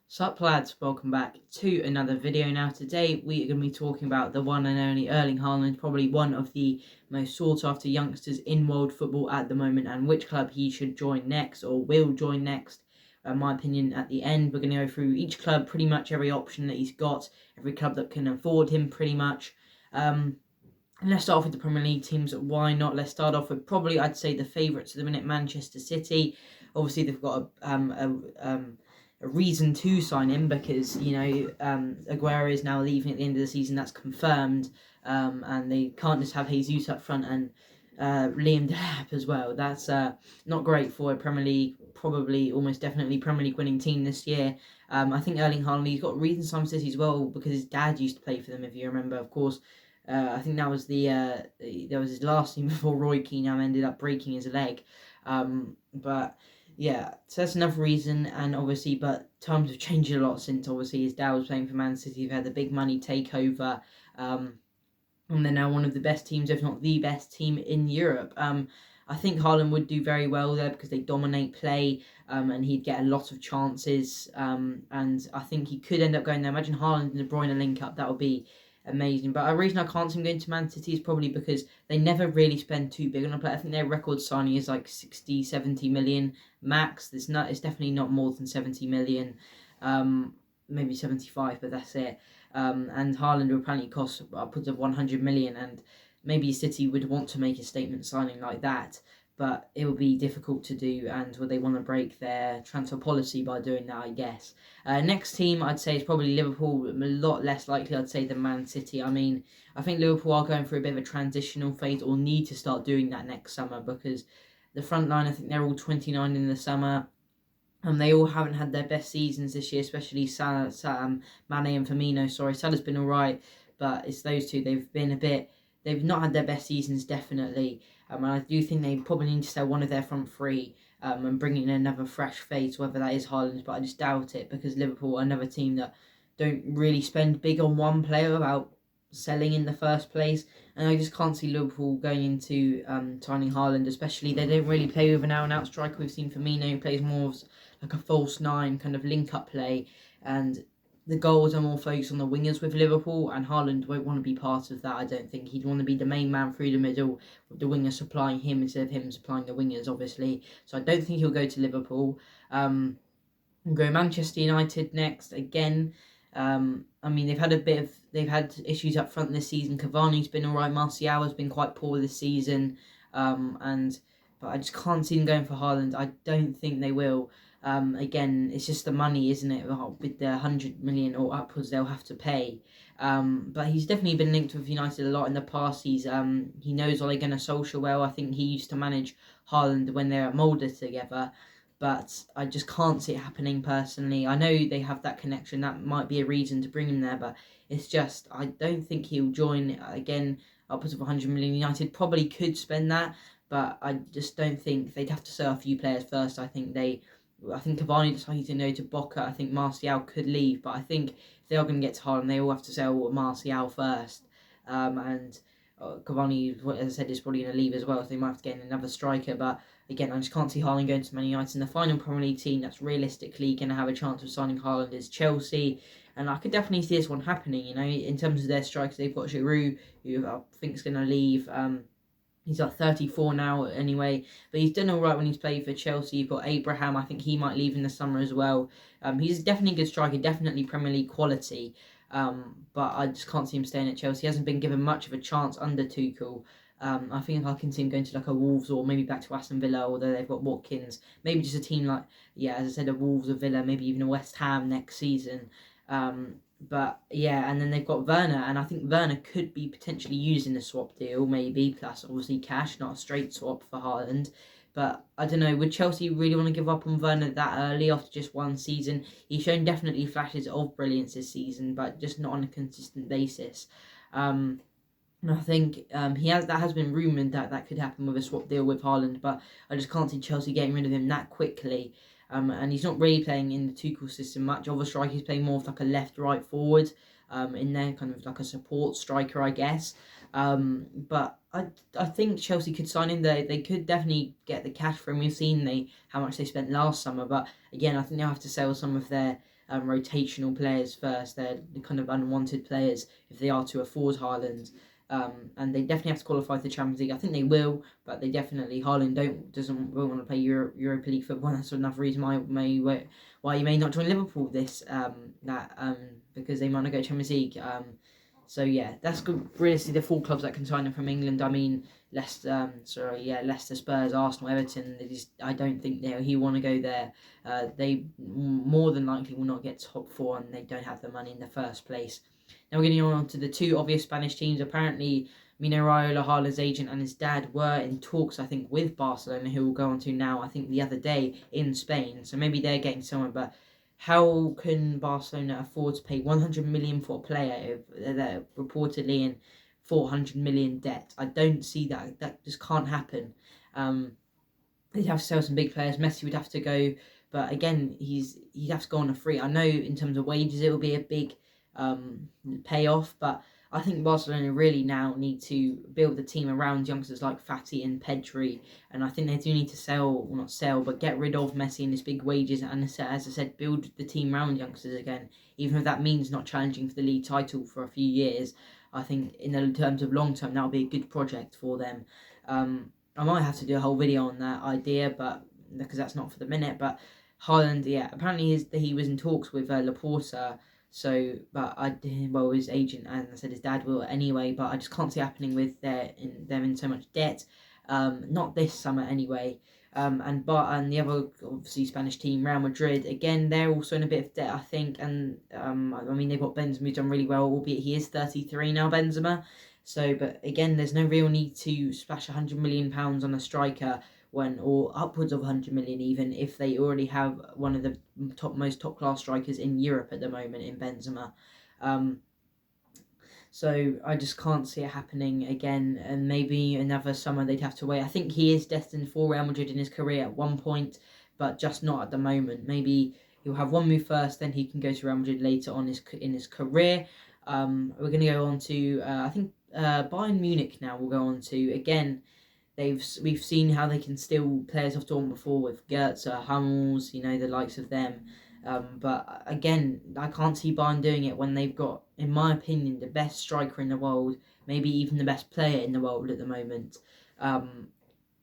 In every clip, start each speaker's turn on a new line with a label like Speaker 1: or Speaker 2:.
Speaker 1: Sup lads, welcome back to another video. Now today we are going to be talking about the one and only Erling Haaland, probably one of the most sought after youngsters in world football at the moment, and which club he should join next or will join next. In my opinion, at the end we're going to go through each club, pretty much every option that he's got, every club that can afford him pretty much. And let's start off with the Premier League teams. Why not? Let's start off with probably, I'd say, the favourites at the minute, Manchester City. Obviously, they've got a reason to sign him because, Aguero is now leaving at the end of the season. That's confirmed. And they can't just have Jesus up front and Liam Delap as well. That's not great for a Premier League, probably almost definitely Premier League winning team this year. I think Erling Haaland, he's got a reason to sign City as well because his dad used to play for them, if you remember, of course. I think that was that was his last team before Roy Keane ended up breaking his leg. But yeah, so that's another reason, and obviously, but times have changed a lot since obviously his dad was playing for Man City. They've had the big money takeover, and they're now one of the best teams, if not the best team in Europe. I think Haaland would do very well there because they dominate play, and he'd get a lot of chances. And I think he could end up going there. Imagine Haaland and De Bruyne link up. That would be amazing. But a reason I can't see him going to Man City is probably because they never really spend too big on a player. I think their record signing is like 60, 70 million max. It's definitely not more than 70 million. Maybe 75, but that's it. And Haaland will apparently cost upwards of 100 million, and maybe City would want to make a statement signing like that, but it will be difficult to do, and would they want to break their transfer policy by doing that, I guess. Next team, I'd say, is probably Liverpool, a lot less likely, I'd say, than Man City. I mean, I think Liverpool are going through a bit of a transitional phase, or need to start doing that next summer, because the front line, I think they're all 29 in the summer. They all haven't had their best seasons this year, especially Mane and Firmino. Sorry, Salah's been all right, but it's those two. They've not had their best seasons, definitely. And I do think they probably need to sell one of their front three and bring in another fresh face, whether that is Haaland, but I just doubt it because Liverpool are another team that don't really spend big on one player without selling in the first place. And I just can't see Liverpool going into signing Haaland, especially. They don't really play with an out-and-out striker. We've seen Firmino who plays more of like a false nine kind of link-up play, and the goals are more focused on the wingers with Liverpool, and Haaland won't want to be part of that. I don't think he'd want to be the main man through the middle with the wingers supplying him instead of him supplying the wingers, obviously. So I don't think he'll go to Liverpool. We'll go Manchester United next again. I mean, they've had issues up front this season. Cavani's been alright. Martial has been quite poor this season. But I just can't see them going for Haaland. I don't think they will. Again, it's just the money, isn't it? With the 100 million or upwards they'll have to pay. But he's definitely been linked with United a lot in the past. He knows Ole Gunnar Solskjaer well. I think he used to manage Haaland when they were at Molde together. But I just can't see it happening personally. I know they have that connection. That might be a reason to bring him there, but it's just, I don't think he'll join. Again, upwards of 100 million. United probably could spend that, but I just don't think. They'd have to sell a few players first. I think Cavani decided to go to Boca. I think Martial could leave, but I think if they are going to get to Haaland, they all have to sell Martial first. And Cavani, as I said, is probably going to leave as well, so they might have to get in another striker. But again, I just can't see Haaland going to Man United. And the final Premier League team that's realistically going to have a chance of signing Haaland is Chelsea. And I could definitely see this one happening, in terms of their strikers. They've got Giroud, who I think is going to leave. He's like 34 now anyway, but he's done all right when he's played for Chelsea. You've got Abraham, I think he might leave in the summer as well. He's definitely a good striker, definitely Premier League quality, but I just can't see him staying at Chelsea. He hasn't been given much of a chance under Tuchel. I think I can see him going to like a Wolves or maybe back to Aston Villa, although they've got Watkins. Maybe just a team like, as I said, a Wolves or Villa, maybe even a West Ham next season. But yeah, and then they've got Werner, and I think Werner could be potentially used in the swap deal, maybe, plus obviously cash, not a straight swap for Haaland. But I don't know, would Chelsea really want to give up on Werner that early after just one season? He's shown definitely flashes of brilliance this season, but just not on a consistent basis. And I think that has been rumoured that could happen with a swap deal with Haaland, but I just can't see Chelsea getting rid of him that quickly. And he's not really playing in the Tuchel system much. Other strikers playing more of like a left-right forward. in there, kind of like a support striker, I guess. But I think Chelsea could sign him. They could definitely get the cash for him. We've seen how much they spent last summer, but again, I think they'll have to sell some of their rotational players first. They're the kind of unwanted players if they are to afford Haaland. And they definitely have to qualify for the Champions League. I think they will, but they definitely Haaland doesn't want to play Europa League football. That's another reason why you may not join Liverpool because they might not go Champions League. So yeah, that's good. Realistically, the 4 clubs that can sign him from England. I mean, Leicester, Spurs, Arsenal, Everton. I don't think he want to go there. They more than likely will not get top 4, and they don't have the money in the first place. Now we're getting on to the 2 obvious Spanish teams. Apparently, Mino Raiola, Haaland's agent, and his dad were in talks, I think, with Barcelona, who will go on to now, I think, the other day in Spain. So maybe they're getting someone, but how can Barcelona afford to pay 100 million for a player if they're reportedly in 400 million debt? I don't see that. That just can't happen. They'd have to sell some big players. Messi would have to go, but again, he'd have to go on a free. I know in terms of wages, it will be a big payoff, but I think Barcelona really now need to build the team around youngsters like Fati and Pedri, and I think they do need to get rid of Messi and his big wages, and as I said, build the team around youngsters again, even if that means not challenging for the league title for a few years. I think in terms of long term, that'll be a good project for them. I might have to do a whole video on that idea, but because that's not for the minute. But Haaland, yeah, apparently he was in talks with Laporta. So, his agent, and I said his dad will anyway, but I just can't see it happening with them in so much debt. Not this summer anyway. And the other obviously Spanish team, Real Madrid, again they're also in a bit of debt, I think. And they've got Benzema, who's done really well, albeit he is 33 now, Benzema. So, but again, there's no real need to splash £100 million on a striker or upwards of 100 million even, if they already have one of the most top class strikers in Europe at the moment in Benzema. So I just can't see it happening again, and maybe another summer they'd have to wait. I think he is destined for Real Madrid in his career at one point, but just not at the moment. Maybe he'll have one move first, then he can go to Real Madrid later on in his career. We're going to go on to I think Bayern Munich now. We'll go on to again. We've seen how they can steal players off Dortmund before with Goetze, Hummels, the likes of them. But again, I can't see Bayern doing it when they've got, in my opinion, the best striker in the world, maybe even the best player in the world at the moment. And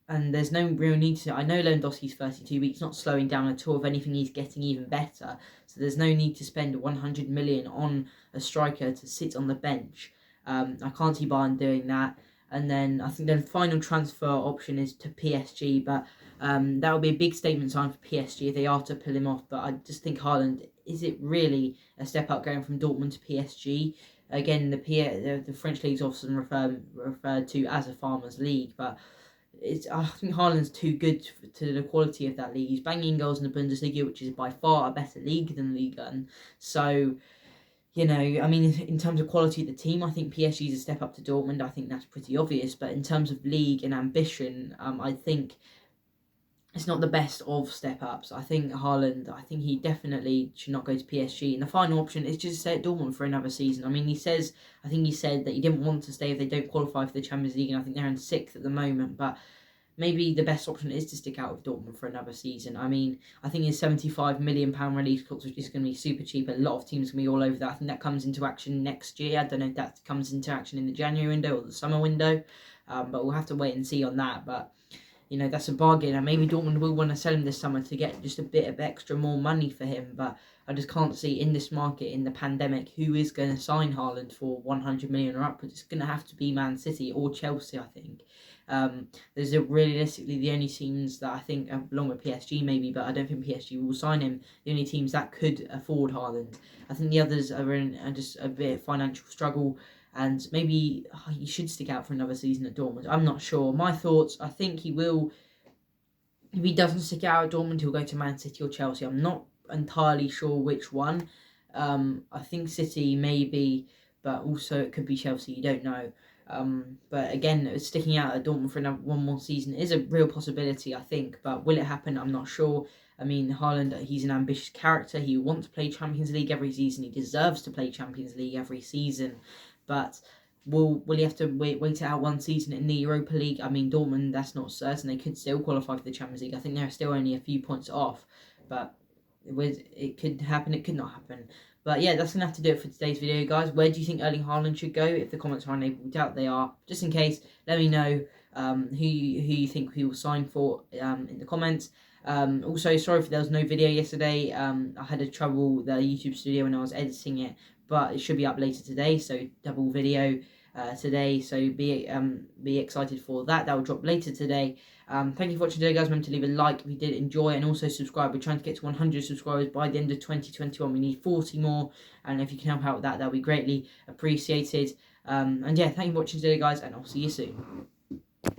Speaker 1: there's no real need to. I know Lewandowski's 32, but he's not slowing down at all. If anything, he's getting even better. So there's no need to spend 100 million on a striker to sit on the bench. I can't see Bayern doing that. And then I think the final transfer option is to PSG, but that would be a big statement sign for PSG if they are to pull him off. But I just think Haaland, is it really a step up going from Dortmund to PSG? Again, the French league's often referred to as a farmers' league, but I think Haaland's too good to the quality of that league. He's banging goals in the Bundesliga, which is by far a better league than Liga 1. So, in terms of quality of the team, I think PSG is a step up to Dortmund. I think that's pretty obvious. But in terms of league and ambition, I think it's not the best of step-ups. I think Haaland, he definitely should not go to PSG. And the final option is just stay at Dortmund for another season. He said that he didn't want to stay if they don't qualify for the Champions League, and I think they're in 6th at the moment. But maybe the best option is to stick out with Dortmund for another season. I think his £75 million release clause, which is going to be super cheap. A lot of teams are going to be all over that. I think that comes into action next year. I don't know if that comes into action in the January window or the summer window. But we'll have to wait and see on that. But that's a bargain, and maybe Dortmund will want to sell him this summer to get just a bit of extra more money for him. But I just can't see in this market, in the pandemic, who is going to sign Haaland for 100 million or upwards. It's going to have to be Man City or Chelsea, I think. There's realistically the only teams that I think, along with PSG maybe, but I don't think PSG will sign him, the only teams that could afford Haaland. I think the others are in just a bit of financial struggle, and maybe he should stick out for another season at Dortmund. I'm not sure. My thoughts, I think he will, if he doesn't stick out at Dortmund, he'll go to Man City or Chelsea. I'm not entirely sure which one. I think City maybe, but also it could be Chelsea, you don't know. But again, sticking out at Dortmund for one more season is a real possibility, I think. But will it happen? I'm not sure. I mean, Haaland, he's an ambitious character. He wants to play Champions League every season. He deserves to play Champions League every season. But will he have to wait it out one season in the Europa League? I mean, Dortmund, that's not certain. They could still qualify for the Champions League. I think they're still only a few points off. But it could happen, it could not happen. But yeah, that's going to have to do it for today's video, guys. Where do you think Erling Haaland should go? If the comments are unable, doubt they are. Just in case, let me know who you think he will sign for in the comments. Also, sorry if there was no video yesterday. I had a trouble the YouTube studio when I was editing it, but it should be up later today. So double video today. So be excited for that. That will drop later today. Thank you for watching today, guys. Remember to leave a like if you did enjoy, and also subscribe. We're trying to get to 100 subscribers by the end of 2021. We need 40 more, and if you can help out with that, that'll be greatly appreciated. And yeah, thank you for watching today, guys, and I'll see you soon.